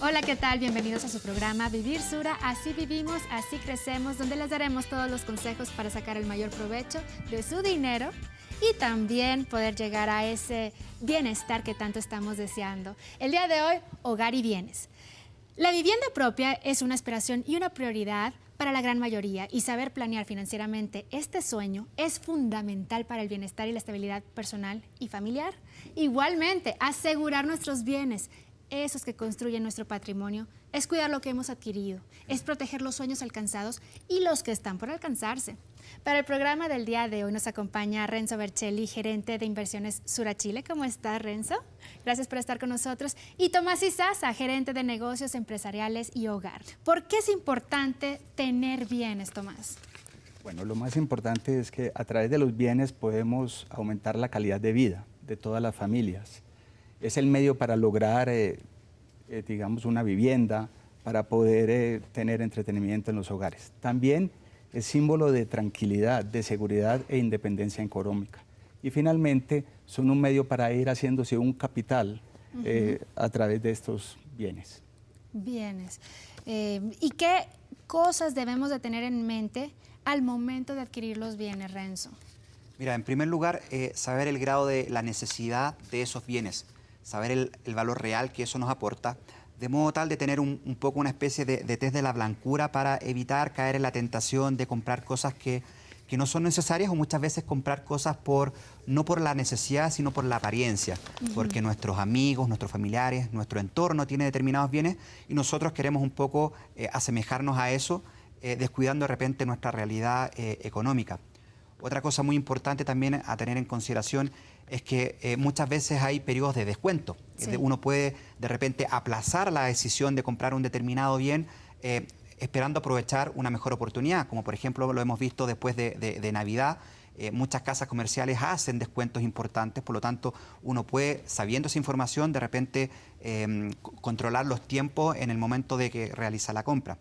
Hola, ¿qué tal? Bienvenidos a su programa Vivir Sura, así vivimos, así crecemos, donde les daremos todos los consejos para sacar el mayor provecho de su dinero y también poder llegar a ese bienestar que tanto estamos deseando. El día de hoy, hogar y bienes. La vivienda propia es una aspiración y una prioridad para la gran mayoría, y saber planear financieramente este sueño es fundamental para el bienestar y la estabilidad personal y familiar. Igualmente, asegurar nuestros bienes, esos que construyen nuestro patrimonio, es cuidar lo que hemos adquirido, es proteger los sueños alcanzados y los que están por alcanzarse. Para el programa del día de hoy nos acompaña Renzo Bercelli, gerente de inversiones Sura Chile. ¿Cómo estás, Renzo? Gracias por estar con nosotros. Y Tomás Izaza, gerente de negocios empresariales y hogar. ¿Por qué es importante tener bienes, Tomás? Bueno, lo más importante es que a través de los bienes podemos aumentar la calidad de vida de todas las familias. Es el medio para lograr, digamos, una vivienda, para poder tener entretenimiento en los hogares. También es símbolo de tranquilidad, de seguridad e independencia económica. Y finalmente son un medio para ir haciéndose un capital a través de estos bienes. Bienes. ¿Y qué cosas debemos de tener en mente al momento de adquirir los bienes, Renzo? Mira, en primer lugar, saber el grado de la necesidad de esos bienes, saber el valor real que eso nos aporta, de modo tal de tener un poco una especie de test de la blancura para evitar caer en la tentación de comprar cosas que no son necesarias, o muchas veces comprar cosas no por la necesidad, sino por la apariencia, porque nuestros amigos, nuestros familiares, nuestro entorno tiene determinados bienes y nosotros queremos un poco asemejarnos a eso, descuidando de repente nuestra realidad económica. Otra cosa muy importante también a tener en consideración es que muchas veces hay periodos de descuento. Sí. Uno puede de repente aplazar la decisión de comprar un determinado bien esperando aprovechar una mejor oportunidad, como por ejemplo lo hemos visto después de Navidad. Muchas casas comerciales hacen descuentos importantes, por lo tanto uno puede, sabiendo esa información, de repente controlar los tiempos en el momento de que realiza la compra.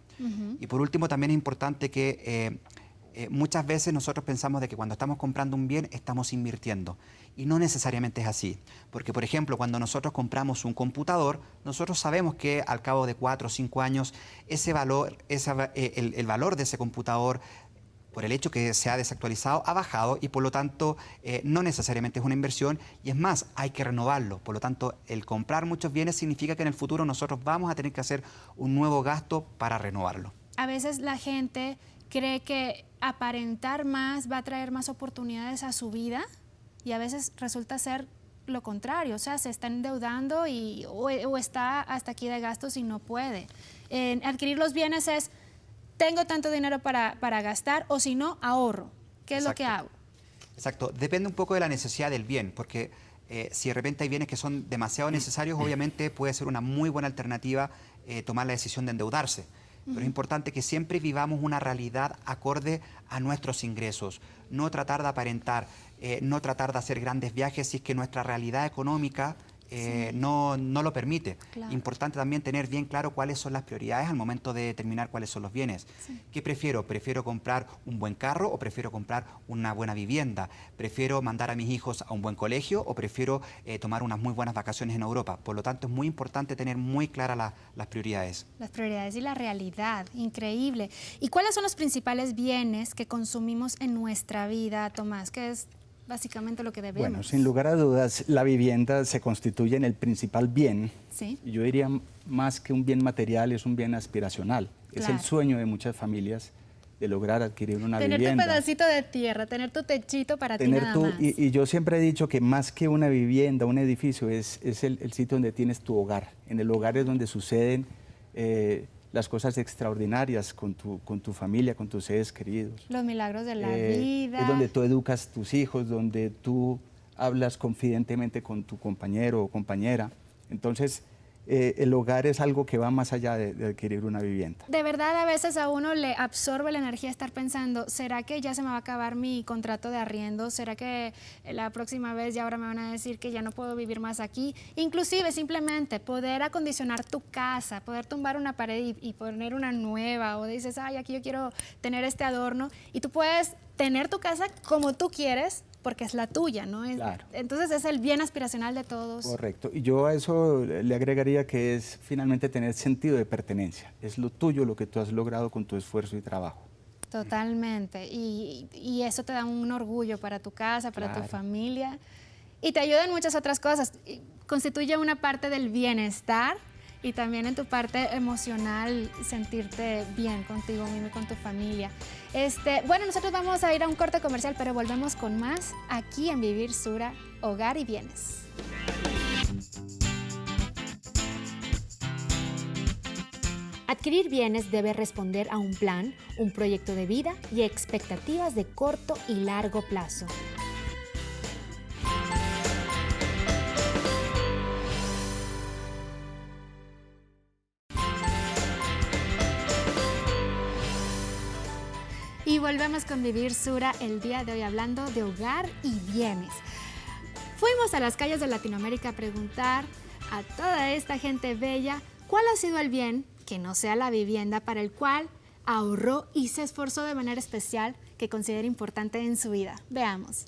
Y por último, también es importante que muchas veces nosotros pensamos de que cuando estamos comprando un bien estamos invirtiendo, y no necesariamente es así, porque por ejemplo cuando nosotros compramos un computador, nosotros sabemos que al cabo de 4 o 5 años ese valor, el valor de ese computador, por el hecho que se ha desactualizado, ha bajado, y por lo tanto no necesariamente es una inversión, y es más, hay que renovarlo. Por lo tanto, el comprar muchos bienes significa que en el futuro nosotros vamos a tener que hacer un nuevo gasto para renovarlo. A veces la gente cree que aparentar más va a traer más oportunidades a su vida, y a veces resulta ser lo contrario, o sea, se está endeudando o está hasta aquí de gastos y no puede. Adquirir los bienes es, tengo tanto dinero para gastar, o si no, ahorro. ¿Qué es lo que hago? Exacto, depende un poco de la necesidad del bien, porque si de repente hay bienes que son demasiado necesarios, obviamente puede ser una muy buena alternativa tomar la decisión de endeudarse. Pero es importante que siempre vivamos una realidad acorde a nuestros ingresos, no tratar de aparentar, no tratar de hacer grandes viajes si es que nuestra realidad económica no lo permite. Claro. Importante también tener bien claro cuáles son las prioridades al momento de determinar cuáles son los bienes. Sí. ¿Qué prefiero? ¿Prefiero comprar un buen carro o prefiero comprar una buena vivienda? ¿Prefiero mandar a mis hijos a un buen colegio o prefiero tomar unas muy buenas vacaciones en Europa? Por lo tanto, es muy importante tener muy claras las prioridades. Las prioridades y la realidad, increíble. ¿Y cuáles son los principales bienes que consumimos en nuestra vida, Tomás? ¿Qué es básicamente lo que debemos? Bueno, sin lugar a dudas, la vivienda se constituye en el principal bien. Sí. Yo diría, más que un bien material, es un bien aspiracional. Claro. Es el sueño de muchas familias de lograr adquirir una vivienda. Tener tu pedacito de tierra, tener tu techito para ti nada más. Y yo siempre he dicho que más que una vivienda, un edificio, es el sitio donde tienes tu hogar. En el hogar es donde suceden las cosas extraordinarias con tu familia, con tus seres queridos. Los milagros de la vida. Es donde tú educas tus hijos, donde tú hablas confidentemente con tu compañero o compañera. Entonces, el hogar es algo que va más allá de adquirir una vivienda. De verdad, a veces a uno le absorbe la energía estar pensando, ¿será que ya se me va a acabar mi contrato de arriendo? ¿Será que la próxima vez ya ahora me van a decir que ya no puedo vivir más aquí? Inclusive, simplemente poder acondicionar tu casa, poder tumbar una pared y poner una nueva, o dices, ay, aquí yo quiero tener este adorno, y tú puedes tener tu casa como tú quieres, porque es la tuya, ¿no? Claro. Entonces es el bien aspiracional de todos. Correcto. Y yo a eso le agregaría que es finalmente tener sentido de pertenencia. Es lo tuyo, lo que tú has logrado con tu esfuerzo y trabajo. Totalmente. Y eso te da un orgullo para tu casa, para tu Claro. familia. Y te ayuda en muchas otras cosas. Constituye una parte del bienestar y también en tu parte emocional sentirte bien contigo mismo y con tu familia. Bueno, nosotros vamos a ir a un corte comercial, pero volvemos con más aquí en Vivir Sura, Hogar y Bienes. Adquirir bienes debe responder a un plan, un proyecto de vida y expectativas de corto y largo plazo. Y volvemos con Vivir Sura el día de hoy hablando de hogar y bienes. Fuimos a las calles de Latinoamérica a preguntar a toda esta gente bella cuál ha sido el bien, que no sea la vivienda, para el cual ahorró y se esforzó de manera especial que considera importante en su vida. Veamos.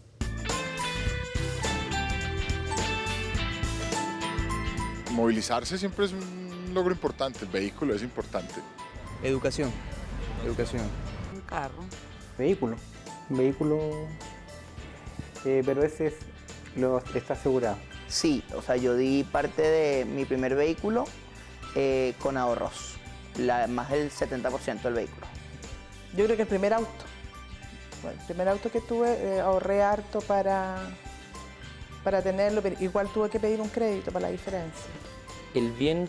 Movilizarse siempre es un logro importante, el vehículo es importante. Educación. Un carro. Vehículo, pero ese está asegurado. Sí, o sea, yo di parte de mi primer vehículo con ahorros, más del 70% del vehículo. Yo creo que el primer auto. Bueno, el primer auto que tuve, ahorré harto para tenerlo, pero igual tuve que pedir un crédito para la diferencia. El bien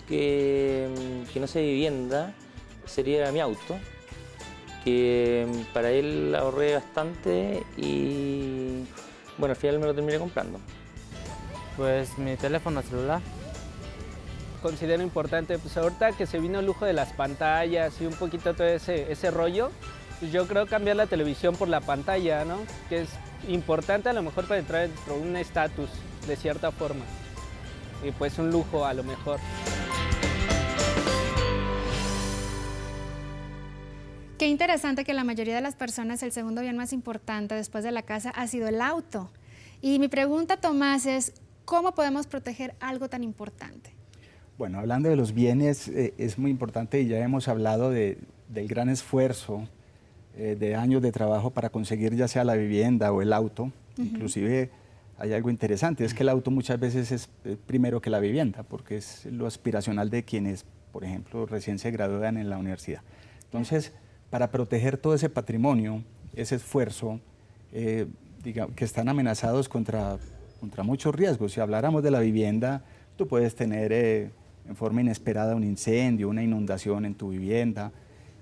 que no sea vivienda sería mi auto, que para él ahorré bastante y bueno, al final me lo terminé comprando. Pues mi teléfono celular. Considero importante, pues ahorita que se vino el lujo de las pantallas y un poquito todo ese rollo, pues yo creo cambiar la televisión por la pantalla, ¿no? Que es importante a lo mejor para entrar dentro de un estatus de cierta forma. Y pues un lujo a lo mejor. Qué interesante que la mayoría de las personas el segundo bien más importante después de la casa ha sido el auto. Y mi pregunta, Tomás, es ¿cómo podemos proteger algo tan importante? Bueno, hablando de los bienes, es muy importante y ya hemos hablado del gran esfuerzo de años de trabajo para conseguir ya sea la vivienda o el auto. Inclusive hay algo interesante, es que el auto muchas veces es primero que la vivienda, porque es lo aspiracional de quienes, por ejemplo, recién se gradúan en la universidad. Entonces, para proteger todo ese patrimonio, ese esfuerzo, digamos, que están amenazados contra muchos riesgos. Si habláramos de la vivienda, tú puedes tener en forma inesperada un incendio, una inundación en tu vivienda,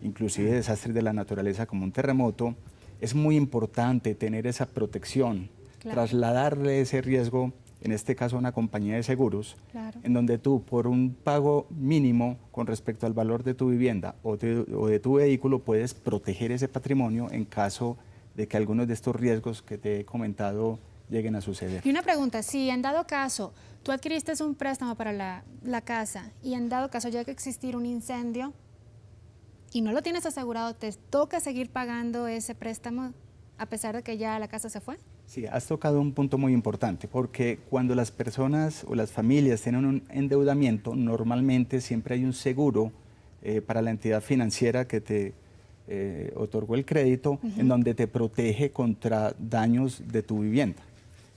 inclusive desastres de la naturaleza como un terremoto. Es muy importante tener esa protección, trasladarle ese riesgo, en este caso a una compañía de seguros, en donde tú por un pago mínimo con respecto al valor de tu vivienda o de tu vehículo puedes proteger ese patrimonio en caso de que algunos de estos riesgos que te he comentado lleguen a suceder. Y una pregunta, si en dado caso tú adquiriste un préstamo para la casa y en dado caso llega a existir un incendio y no lo tienes asegurado, ¿te toca seguir pagando ese préstamo a pesar de que ya la casa se fue? Sí, has tocado un punto muy importante, porque cuando las personas o las familias tienen un endeudamiento, normalmente siempre hay un seguro para la entidad financiera que te otorgó el crédito, en donde te protege contra daños de tu vivienda.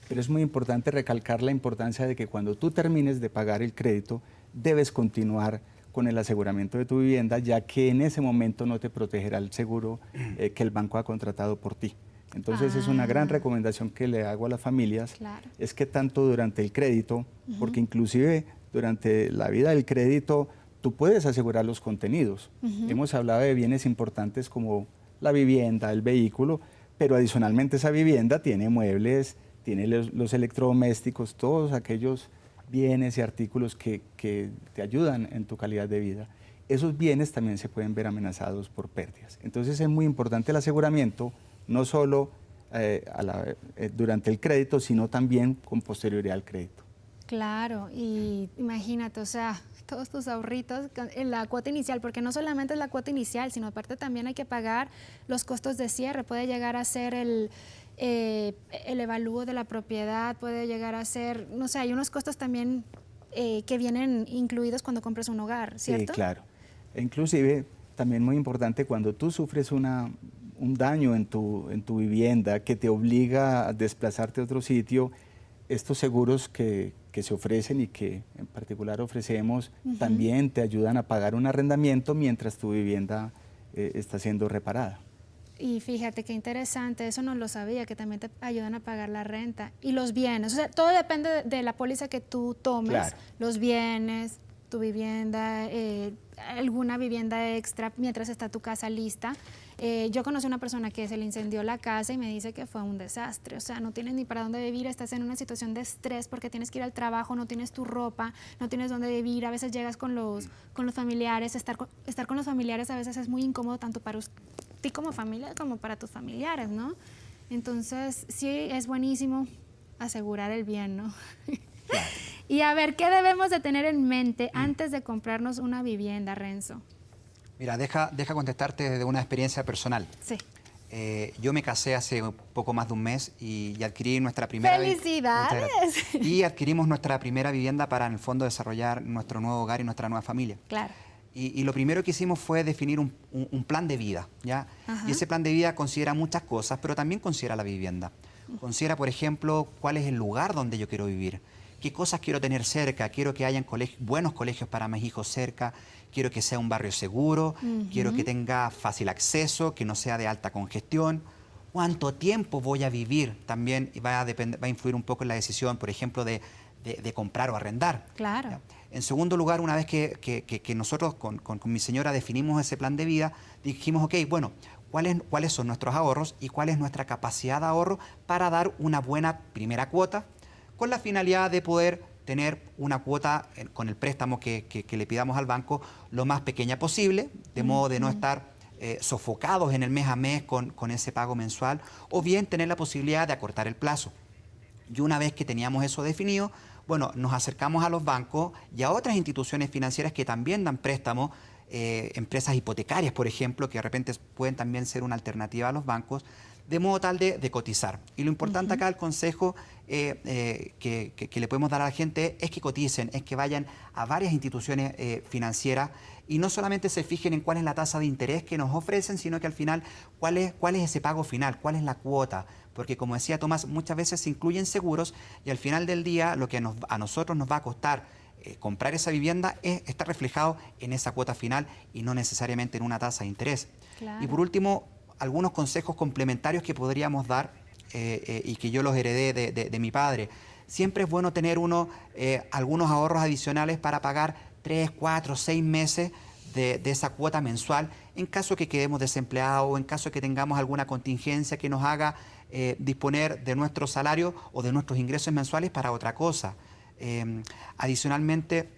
Pero es muy importante recalcar la importancia de que cuando tú termines de pagar el crédito, debes continuar con el aseguramiento de tu vivienda, ya que en ese momento no te protegerá el seguro que el banco ha contratado por ti. Entonces es una gran recomendación que le hago a las familias, es que tanto durante el crédito, porque inclusive durante la vida del crédito tú puedes asegurar los contenidos. Hemos hablado de bienes importantes como la vivienda, el vehículo, pero adicionalmente esa vivienda tiene muebles, tiene los electrodomésticos, todos aquellos bienes y artículos que te ayudan en tu calidad de vida. Esos bienes también se pueden ver amenazados por pérdidas. Entonces es muy importante el aseguramiento, no solo durante el crédito, sino también con posterioridad al crédito. Claro, y imagínate, o sea, todos tus ahorritos en la cuota inicial, porque no solamente es la cuota inicial, sino aparte también hay que pagar los costos de cierre, puede llegar a ser el evalúo de la propiedad puede llegar a ser, no sé, hay unos costos también que vienen incluidos cuando compras un hogar, ¿cierto? Sí, claro. Inclusive, también muy importante, cuando tú sufres un daño en tu vivienda que te obliga a desplazarte a otro sitio, estos seguros que se ofrecen y que en particular ofrecemos también te ayudan a pagar un arrendamiento mientras tu vivienda está siendo reparada. Y fíjate qué interesante, eso no lo sabía, que también te ayudan a pagar la renta y los bienes. O sea, todo depende de la póliza que tú tomes, Claro. Los bienes, tu vivienda, alguna vivienda extra mientras está tu casa lista. Yo conocí a una persona que se le incendió la casa y me dice que fue un desastre. O sea, no tienes ni para dónde vivir, estás en una situación de estrés porque tienes que ir al trabajo, no tienes tu ropa, no tienes dónde vivir. A veces llegas con los familiares, estar con los familiares a veces es muy incómodo tanto para ti como familia como para tus familiares, ¿no? Entonces, sí, es buenísimo asegurar el bien, ¿no? Claro. Y a ver, ¿qué debemos de tener en mente antes de comprarnos una vivienda, Renzo? Mira, deja contestarte de una experiencia personal. Sí. Yo me casé hace un poco más de un mes y adquirí nuestra primera... ¡Felicidades! Y adquirimos nuestra primera vivienda para, en el fondo, desarrollar nuestro nuevo hogar y nuestra nueva familia. Claro. Y lo primero que hicimos fue definir un plan de vida, ¿ya? Ajá. Y ese plan de vida considera muchas cosas, pero también considera la vivienda. Considera, por ejemplo, cuál es el lugar donde yo quiero vivir, qué cosas quiero tener cerca, quiero que hayan buenos colegios para mis hijos cerca, quiero que sea un barrio seguro, quiero que tenga fácil acceso, que no sea de alta congestión, cuánto tiempo voy a vivir también va a influir un poco en la decisión, por ejemplo, de comprar o arrendar. Claro. ¿Ya? En segundo lugar, una vez que nosotros con mi señora definimos ese plan de vida, dijimos, ok, bueno, ¿cuáles son nuestros ahorros y cuál es nuestra capacidad de ahorro para dar una buena primera cuota con la finalidad de poder tener una cuota con el préstamo que le pidamos al banco lo más pequeña posible, de modo de no estar sofocados en el mes a mes con ese pago mensual, o bien tener la posibilidad de acortar el plazo. Y una vez que teníamos eso definido, bueno, nos acercamos a los bancos y a otras instituciones financieras que también dan préstamos, empresas hipotecarias, por ejemplo, que de repente pueden también ser una alternativa a los bancos, de modo tal de cotizar. Y lo importante acá, el consejo que le podemos dar a la gente es que coticen, es que vayan a varias instituciones financieras y no solamente se fijen en cuál es la tasa de interés que nos ofrecen, sino que al final cuál es ese pago final, cuál es la cuota. Porque como decía Tomás, muchas veces se incluyen seguros y al final del día lo que a nosotros nos va a costar comprar esa vivienda está reflejado en esa cuota final y no necesariamente en una tasa de interés. Claro. Y por último, algunos consejos complementarios que podríamos dar y que yo los heredé de mi padre. Siempre es bueno tener algunos ahorros adicionales para pagar 3, 4, 6 meses de esa cuota mensual en caso que quedemos desempleados o en caso que tengamos alguna contingencia que nos haga disponer de nuestro salario o de nuestros ingresos mensuales para otra cosa. Adicionalmente,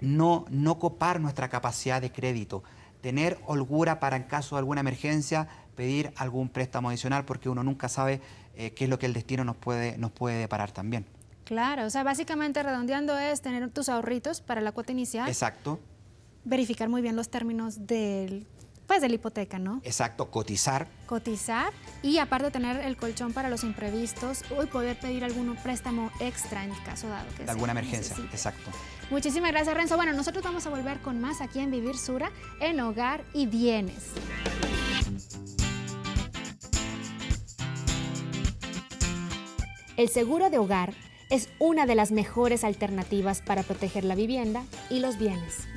no copar nuestra capacidad de crédito, tener holgura para en caso de alguna emergencia pedir algún préstamo adicional porque uno nunca sabe qué es lo que el destino nos puede deparar también. Claro, o sea, básicamente redondeando es tener tus ahorritos para la cuota inicial. Exacto. Verificar muy bien los términos de la hipoteca, ¿no? Exacto, cotizar. Cotizar y aparte tener el colchón para los imprevistos y poder pedir algún préstamo extra en el caso dado que De alguna se emergencia, necesite. exacto. Muchísimas gracias, Renzo. Bueno, nosotros vamos a volver con más aquí en Vivir Sura, en Hogar y Bienes. El seguro de hogar es una de las mejores alternativas para proteger la vivienda y los bienes.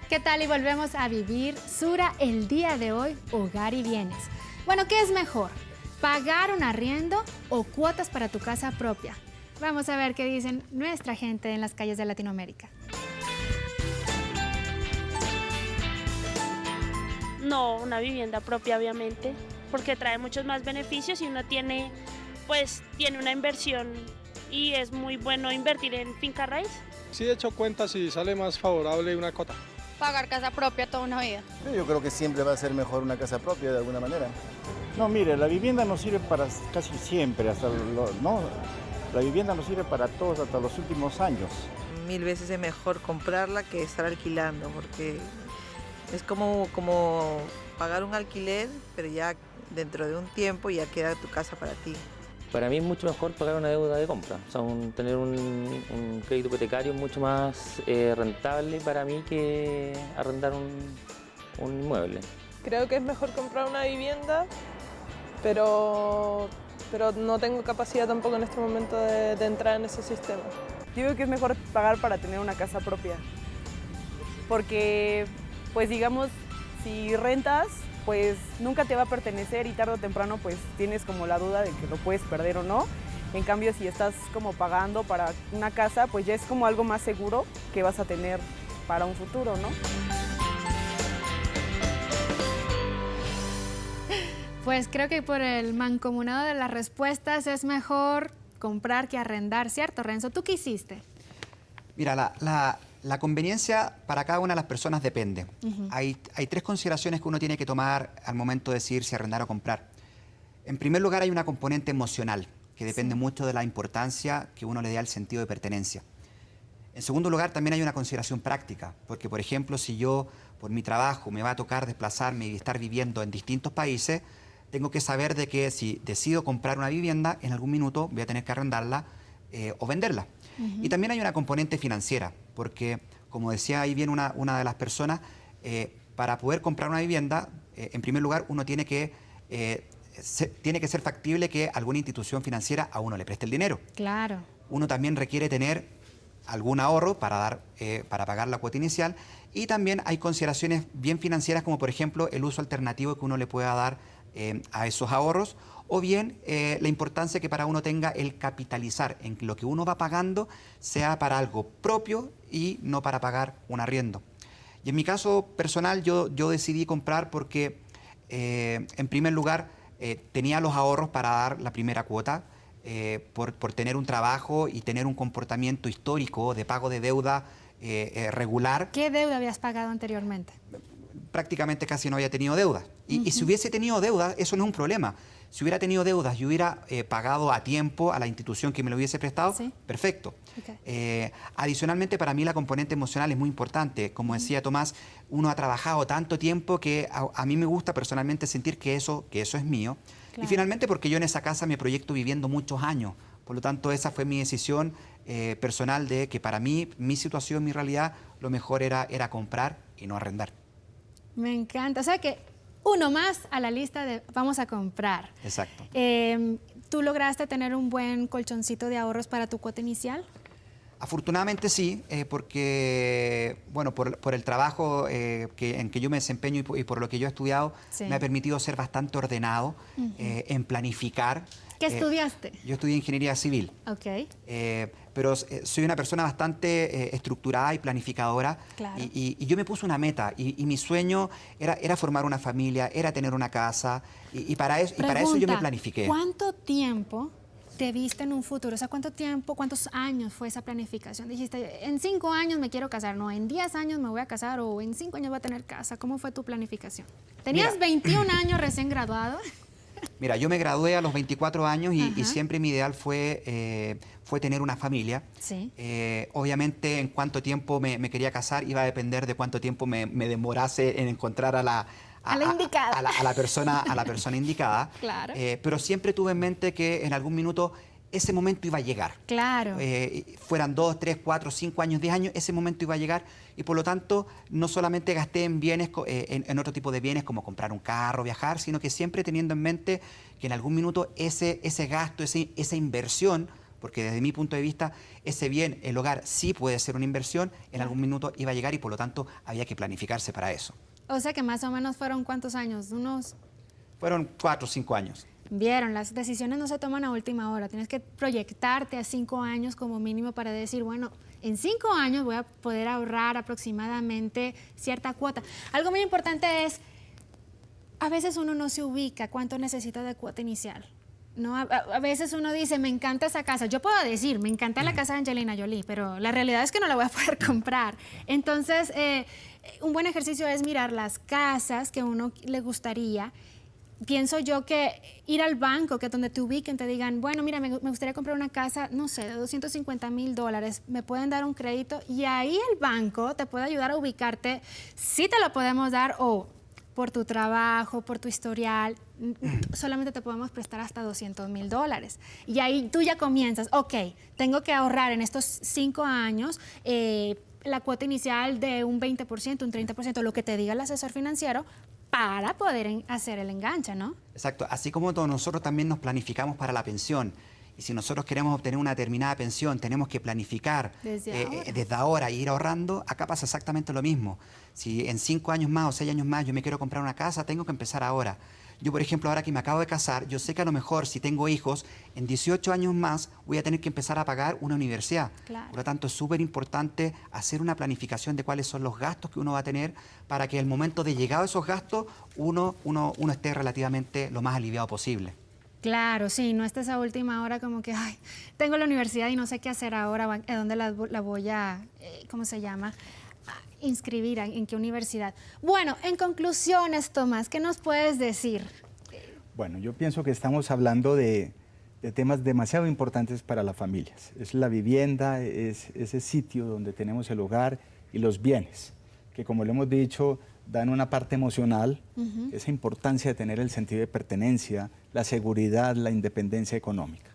¿Qué tal? Y volvemos a Vivir Sura el día de hoy, Hogar y Bienes. Bueno, ¿qué es mejor? ¿Pagar un arriendo o cuotas para tu casa propia? Vamos a ver qué dicen nuestra gente en las calles de Latinoamérica. No, una vivienda propia obviamente, porque trae muchos más beneficios y uno tiene una inversión y es muy bueno invertir en finca raíz. Sí, he hecho cuentas y sale más favorable una cuota. Pagar casa propia toda una vida. Yo creo que siempre va a ser mejor una casa propia de alguna manera. No, mire, la vivienda nos sirve para casi siempre, hasta La vivienda nos sirve para todos hasta los últimos años. 1000 veces es mejor comprarla que estar alquilando, porque es como pagar un alquiler, pero ya dentro de un tiempo ya queda tu casa para ti. Para mí es mucho mejor pagar una deuda de compra, o sea, tener un crédito hipotecario mucho más rentable para mí que arrendar un inmueble. Creo que es mejor comprar una vivienda, pero no tengo capacidad tampoco en este momento de entrar en ese sistema. Digo que es mejor pagar para tener una casa propia, porque, pues digamos, si rentas, pues nunca te va a pertenecer y tarde o temprano pues tienes como la duda de que lo puedes perder o no. En cambio, si estás como pagando para una casa, pues ya es como algo más seguro que vas a tener para un futuro, ¿no? Pues creo que por el mancomunado de las respuestas es mejor comprar que arrendar, ¿cierto, Renzo? ¿Tú qué hiciste? Mira, la conveniencia para cada una de las personas depende. Hay 3 consideraciones que uno tiene que tomar al momento de decidir si arrendar o comprar. En primer lugar, hay una componente emocional, que depende mucho de la importancia que uno le dé al sentido de pertenencia. En segundo lugar, también hay una consideración práctica, porque, por ejemplo, si yo, por mi trabajo, me va a tocar desplazarme y estar viviendo en distintos países, tengo que saber de que si decido comprar una vivienda, en algún minuto voy a tener que arrendarla o venderla. Y también hay una componente financiera, porque, como decía ahí bien una de las personas, para poder comprar una vivienda, en primer lugar, uno tiene que ser factible que alguna institución financiera a uno le preste el dinero. Claro. Uno también requiere tener algún ahorro para pagar la cuota inicial, y también hay consideraciones bien financieras, como por ejemplo el uso alternativo que uno le pueda dar a esos ahorros, o bien la importancia que para uno tenga el capitalizar en que lo que uno va pagando sea para algo propio y no para pagar un arriendo. Y en mi caso personal yo decidí comprar porque en primer lugar tenía los ahorros para dar la primera cuota, por tener un trabajo y tener un comportamiento histórico de pago de deuda regular. ¿Qué deuda habías pagado anteriormente? Prácticamente casi no había tenido deudas. Y si hubiese tenido deudas, eso no es un problema. Si hubiera tenido deudas y hubiera pagado a tiempo a la institución que me lo hubiese prestado, perfecto. Adicionalmente, para mí la componente emocional es muy importante. Como decía Tomás, uno ha trabajado tanto tiempo que a mí me gusta personalmente sentir que eso es mío. Claro. Y finalmente porque yo en esa casa me proyecto viviendo muchos años. Por lo tanto, esa fue mi decisión personal de que para mí, mi situación, mi realidad, lo mejor era comprar y no arrendar. Me encanta. O sea que uno más a la lista de vamos a comprar. Exacto. ¿Tú lograste tener un buen colchoncito de ahorros para tu cuota inicial? Afortunadamente sí, porque bueno, por el trabajo en que yo me desempeño y por lo que yo he estudiado, me ha permitido ser bastante ordenado en planificar. ¿Qué estudiaste? Yo estudié ingeniería civil. Ok. Pero soy una persona bastante estructurada y planificadora. Claro. Y yo me puse una meta y mi sueño era formar una familia, era tener una casa y para eso yo me planifiqué. ¿Cuánto tiempo te viste en un futuro? O sea, cuántos años fue esa planificación? Dijiste, en 5 años me quiero casar, no, en 10 años me voy a casar o en 5 años voy a tener casa. ¿Cómo fue tu planificación? ¿Tenías 21 años recién graduado? Mira, yo me gradué a los 24 años y siempre mi ideal fue tener una familia. Sí. Obviamente, en cuánto tiempo me quería casar iba a depender de cuánto tiempo me demorase en encontrar a la persona indicada. Claro. Pero siempre tuve en mente que en algún minuto ese momento iba a llegar. Claro. Fueran 2, 3, 4, 5 años, 10 años, ese momento iba a llegar y por lo tanto no solamente gasté en bienes, en otro tipo de bienes como comprar un carro, viajar, sino que siempre teniendo en mente que en algún minuto ese gasto, esa inversión, porque desde mi punto de vista ese bien, el hogar, sí puede ser una inversión, en algún minuto iba a llegar y por lo tanto había que planificarse para eso. O sea que más o menos fueron ¿cuántos años? Fueron 4 o 5 años. Vieron, las decisiones no se toman a última hora. Tienes que proyectarte a 5 años como mínimo para decir, bueno, en 5 años voy a poder ahorrar aproximadamente cierta cuota. Algo muy importante es, a veces uno no se ubica cuánto necesita de cuota inicial. ¿No? A veces uno dice, me encanta esa casa. Yo puedo decir, me encanta la casa de Angelina Jolie, pero la realidad es que no la voy a poder comprar. Entonces, un buen ejercicio es mirar las casas que a uno le gustaría pienso yo que ir al banco, que donde te ubiquen, te digan, bueno, mira, me gustaría comprar una casa, no sé, de $250,000, me pueden dar un crédito, y ahí el banco te puede ayudar a ubicarte, si te lo podemos dar o por tu trabajo, por tu historial, solamente te podemos prestar hasta $200,000. Y ahí tú ya comienzas, ok, tengo que ahorrar en estos 5 años la cuota inicial de un 20%, un 30%, lo que te diga el asesor financiero, para poder hacer el enganche, ¿no? Exacto, así como todos nosotros también nos planificamos para la pensión. Y si nosotros queremos obtener una determinada pensión, tenemos que planificar desde ahora e ir ahorrando. Acá pasa exactamente lo mismo. Si en 5 años más o 6 años más yo me quiero comprar una casa, tengo que empezar ahora. Yo, por ejemplo, ahora que me acabo de casar, yo sé que a lo mejor si tengo hijos, en 18 años más voy a tener que empezar a pagar una universidad. Claro. Por lo tanto, es súper importante hacer una planificación de cuáles son los gastos que uno va a tener para que al momento de llegado a esos gastos uno esté relativamente lo más aliviado posible. Claro, sí, no estés a última hora como que, ay, tengo la universidad y no sé qué hacer ahora, ¿a dónde la voy a, cómo se llama, a inscribir, en qué universidad? Bueno, en conclusiones, Tomás, ¿qué nos puedes decir? Bueno, yo pienso que estamos hablando de temas demasiado importantes para las familias. Es la vivienda, es ese sitio donde tenemos el hogar y los bienes, que como lo hemos dicho, dan una parte emocional, esa importancia de tener el sentido de pertenencia, la seguridad, la independencia económica.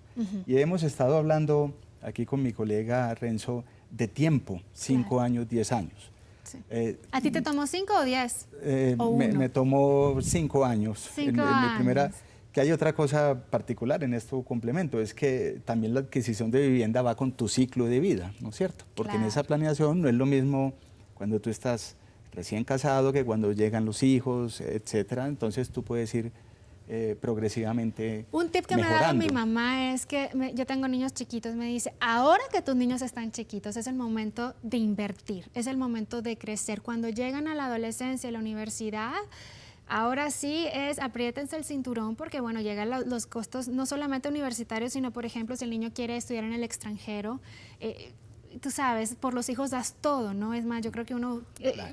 Y hemos estado hablando aquí con mi colega Renzo de tiempo, 5 años, 10 años. Sí. ¿A ti te tomó 5 o 10? Me tomó 5 años. 5 años. Mi primera, que hay otra cosa particular en este complemento, es que también la adquisición de vivienda va con tu ciclo de vida, ¿no es cierto? Porque en esa planeación no es lo mismo cuando tú estás recién casado que cuando llegan los hijos, etcétera. Entonces tú puedes ir progresivamente Un tip que mejorando. me ha dado mi mamá es que yo tengo niños chiquitos, me dice, ahora que tus niños están chiquitos es el momento de invertir, es el momento de crecer. Cuando llegan a la adolescencia, a la universidad, ahora sí apriétense el cinturón porque, bueno, llegan los costos no solamente universitarios, sino, por ejemplo, si el niño quiere estudiar en el extranjero, tú sabes, por los hijos das todo, ¿no? Es más, yo creo que uno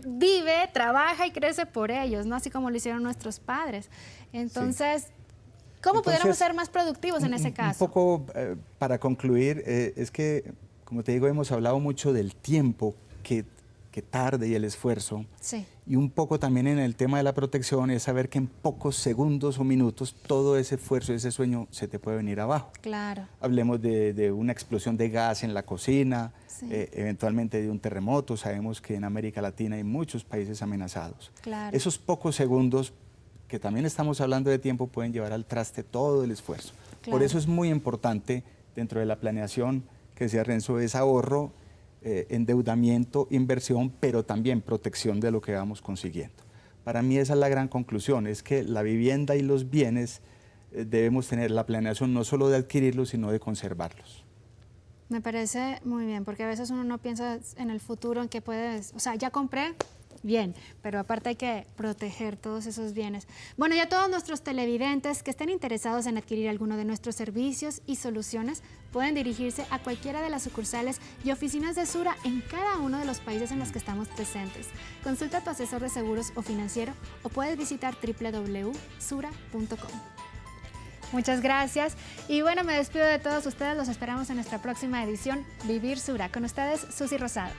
vive, trabaja y crece por ellos, ¿no? Así como lo hicieron nuestros padres. Entonces, ¿cómo pudiéramos ser más productivos en ese caso? Un poco para concluir, es que, como te digo, hemos hablado mucho del tiempo que tarde y el esfuerzo. Sí. Y un poco también en el tema de la protección es saber que en pocos segundos o minutos todo ese esfuerzo, ese sueño se te puede venir abajo. Claro. Hablemos de una explosión de gas en la cocina, sí. Eventualmente de un terremoto. Sabemos que en América Latina hay muchos países amenazados. Claro. Esos pocos segundos, que también estamos hablando de tiempo, pueden llevar al traste todo el esfuerzo. Claro. Por eso es muy importante dentro de la planeación que decía Renzo, es ahorro, endeudamiento, inversión, pero también protección de lo que vamos consiguiendo. Para mí esa es la gran conclusión, es que la vivienda y los bienes debemos tener la planeación no solo de adquirirlos, sino de conservarlos. Me parece muy bien, porque a veces uno no piensa en el futuro, en qué puedes, o sea, ya compré, bien, pero aparte hay que proteger todos esos bienes. Bueno, ya todos nuestros televidentes que estén interesados en adquirir alguno de nuestros servicios y soluciones pueden dirigirse a cualquiera de las sucursales y oficinas de Sura en cada uno de los países en los que estamos presentes. Consulta a tu asesor de seguros o financiero o puedes visitar www.sura.com. Muchas gracias. Y bueno, me despido de todos ustedes. Los esperamos en nuestra próxima edición Vivir Sura. Con ustedes, Susi Rosado.